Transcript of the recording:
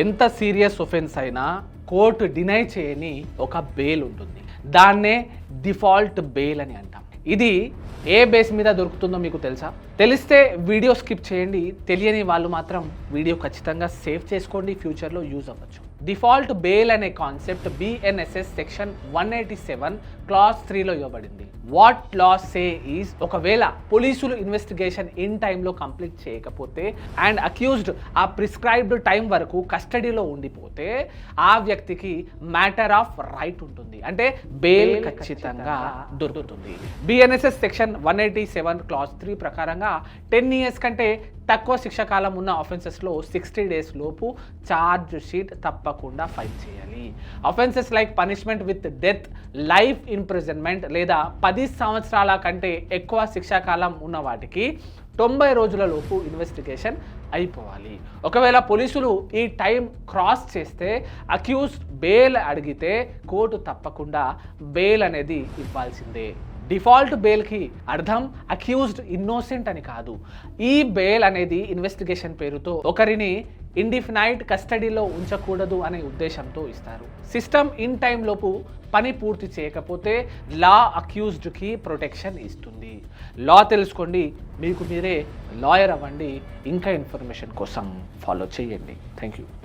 ఎంత serious offence అయినా court deny చేయని ఒక బెయిల్ ఉంటుంది. దాన్నే డిఫాల్ట్ బెయిల్ అని అంటాం. ఇది ఏ బేస్ మీద దొరుకుతుందో మీకు తెలుసా? తెలిస్తే వీడియో స్కిప్ చేయండి. తెలియని వాళ్ళు మాత్రం వీడియో ఖచ్చితంగా సేవ్ చేసుకోండి, ఫ్యూచర్లో యూజ్ అవ్వచ్చు. డిఫాల్ట్ బెయిల్ అనే కాన్సెప్ట్ BNSS సెక్షన్ 187 క్లాస్ 3లో ఇవ్వబడింది. వాట్ లా సే ఈజ్, ఒకవేళ పోలీసులు ఇన్వెస్టిగేషన్ ఇన్ టైంలో కంప్లీట్ చేయకపోతే అండ్ అక్యూజ్డ్ ఆ ప్రిస్క్రైబ్డ్ టైం వరకు కస్టడీలో ఉండిపోతే ఆ వ్యక్తికి మ్యాటర్ ఆఫ్ రైట్ ఉంటుంది, అంటే బెయిల్ ఖచ్చితంగా దొరుకుతుంది. BNSS సెక్షన్ 187 క్లాస్ 3 ప్రకారంగా 10 years కంటే తక్కువ శిక్ష కాలం ఉన్న ఆఫెన్సెస్లో 60 days లోపు ఛార్జ్ షీట్ తప్పకుండా ఫైల్ చేయాలి. Offences like punishment with death, life imprisonment లేదా 10 సంవత్సరాల కంటే ఎక్కువ శిక్షాకాలం ఉన్న వాటికి 90 రోజుల లోపు ఇన్వెస్టిగేషన్ అయిపోవాలి. ఒకవేళ పోలీసులు ఈ టైం క్రాస్ చేస్తే అక్యూజ్డ్ బెయిల్ అడిగితే కోర్టు తప్పకుండా బెయిల్ అనేది ఇవ్వాల్సిందే. డిఫాల్ట్ బెయిల్కి అర్థం అక్యూజ్డ్ ఇన్నోసెంట్ అని కాదు. ఈ బెయిల్ అనేది ఇన్వెస్టిగేషన్ పేరుతో ఒకరిని ఇండిఫినైట్ కస్టడీలో ఉంచకూడదు అనే ఉద్దేశంతో ఇస్తారు. సిస్టమ్ ఇన్ టైం లోపు పని పూర్తి చేయకపోతే లా అక్యూజ్డ్కి ప్రొటెక్షన్ ఇస్తుంది. లా తెలుసుకోండి, మీకు మీరే లాయర్ అవ్వండి. ఇంకా ఇన్ఫర్మేషన్ కోసం ఫాలో చేయండి. Thank you.